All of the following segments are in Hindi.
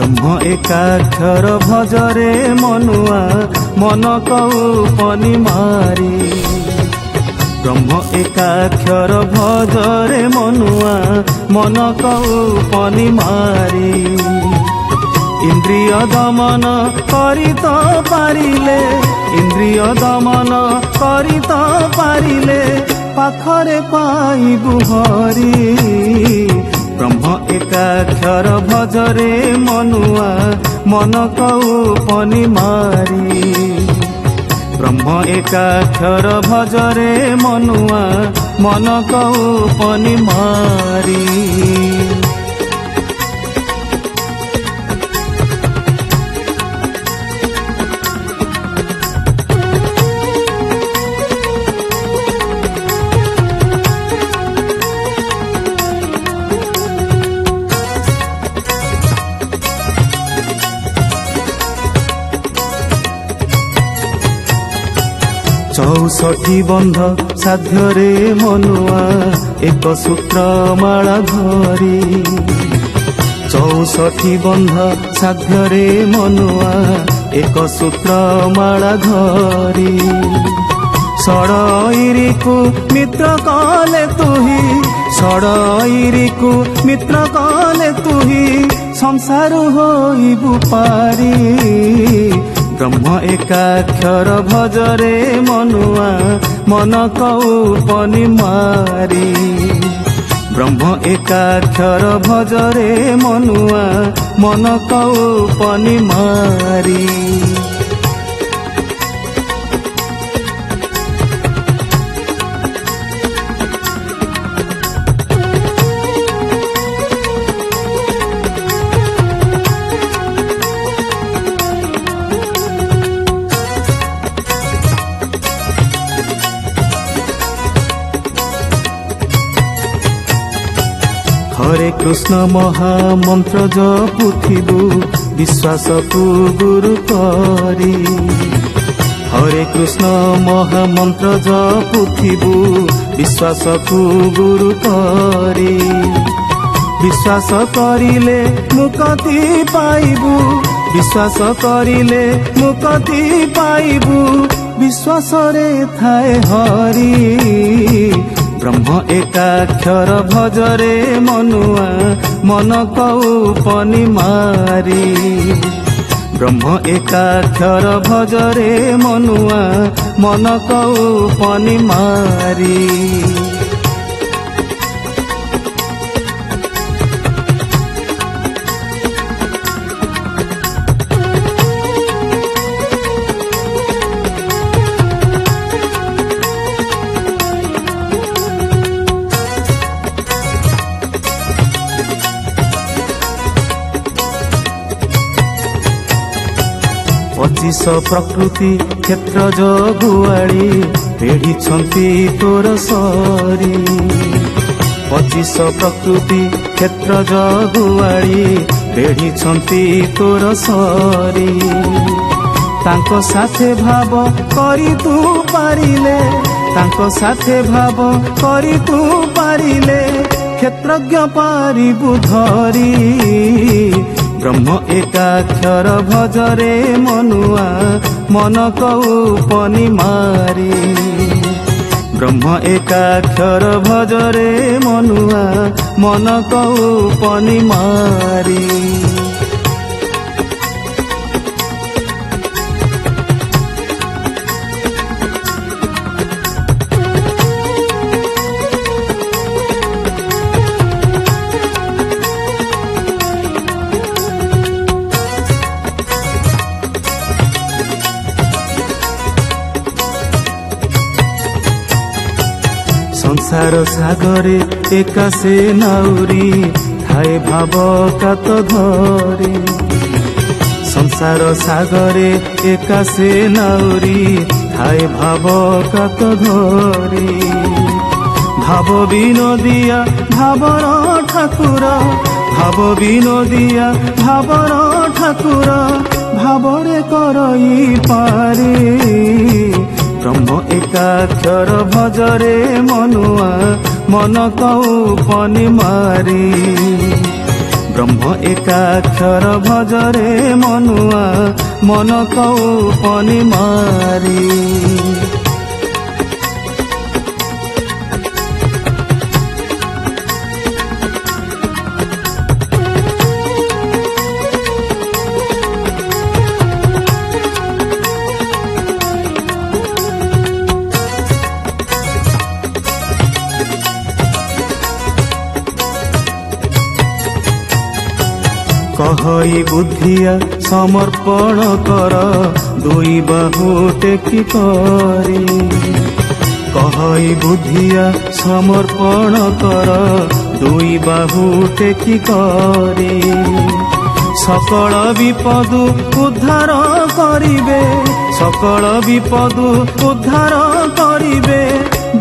ब्रह्म एकाक्षर भजरे मनुआ मन कौपनी मारी। ब्रह्म एकाक्षर भजरे मनुआ मन कौपनी मारी। इंद्रिय दमन करी तो पारिले, इंद्रिय दमन करी तो पारिले पाखरे पाइबु हरि। ब्रह्म एकाक्षर भजरे मनुआ मन कौपनी मारी। ब्रह्म एकाक्षर भजरे मनुआ मन कौपनी मारी। चौसठी बंध साध्यरे मनुआ एक सूत्र माला धरी। चौसठी बंध साध्यरे मनुआ एक सूत्र माला धरी। षडईरी को मित्र कले तुही, षडईरी को मित्र कले तुही संसार होइबु पारी। ब्रह्म एकाक्षर भजरे मनुआ मन कौपनी मारी। ब्रह्म एकाक्षर भजरे मनुआ मन कौपनी मारी। हरे कृष्ण महामंत्र जपुथिबु विश्वास को गुरु करी। हरे कृष्ण महामंत्र जपुथिबु विश्वास को गुरु करी। विश्वास करिले मुक्ति पाइबु, विश्वास करिले मुक्ति पाइबु विश्वास रे थाए हरि। ब्रह्म एकाक्षर भजरे मनुआ मन कौपनी मारी। ब्रह्म एकाक्षर भजरे मनुआ मन कौपनी मारी। पचिश प्रकृति क्षेत्र जगुआड़ी पेढ़ी तोर सरी। पचिश प्रकृति क्षेत्र जगुआड़ी पेढ़ी तोर सरी। तांको साथे भाव करी तू पारिले, तांको साथे भाव करी तू पारिले क्षेत्रज्ञ पारिबु धरी। ब्रह्म एकाक्षर भजरे मनुआ मन कौपनी मारी। ब्रह्म एकाक्षर भजरे मनुआ मन कौपनी मारी। संसार सागरे एकासे नाउरी थाए भाव कात धरी। संसार सागरे एकासे नाउरी थाए भाव कात धरी। भाव विनोदिया भावर ठाकुर, भाव विनोदिया भावर ठाकुर भावरे करई पारे। ब्रह्म एकाक्षर भजरे मनुआ मन कौपनी मारी। ब्रह्म एकाक्षर भजरे मनुआ मन कौपनि मारी। कहई बुद्धिया समर्पण कर दुई बाहु टेकी करी। कहई बुद्धिया समर्पण कर दुई बाहु टेकी करी। सकल विपद उद्धार करिबे सकल विपद उद्धार करिबे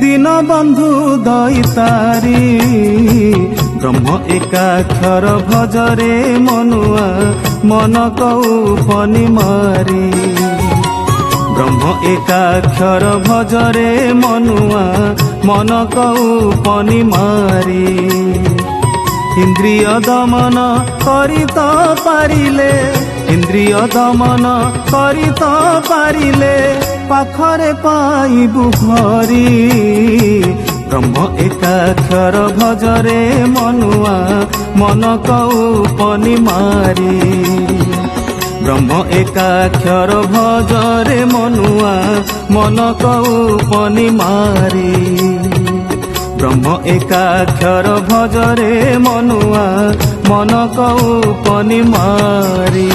दीन बंधु दैतारी। ब्रह्म एकाक्षर भजरे मनुआ मन कौपनि मारी। ब्रह्म एकाक्षर भजरे मनुआ मन कौपनि मारी। इंद्रिय दमन करित पारिले इंद्रिय दमन करित पारिले पाखरे पाइबु हरि। ब्रह्म एकाक्षर भजरे मनुआ मन कौपनि मारी। ब्रह्म एकाक्षर भजरे मनुआ मन कौपनि मारी। ब्रह्म एकाक्षर भजरे मनुआ मन कौपनि मारी।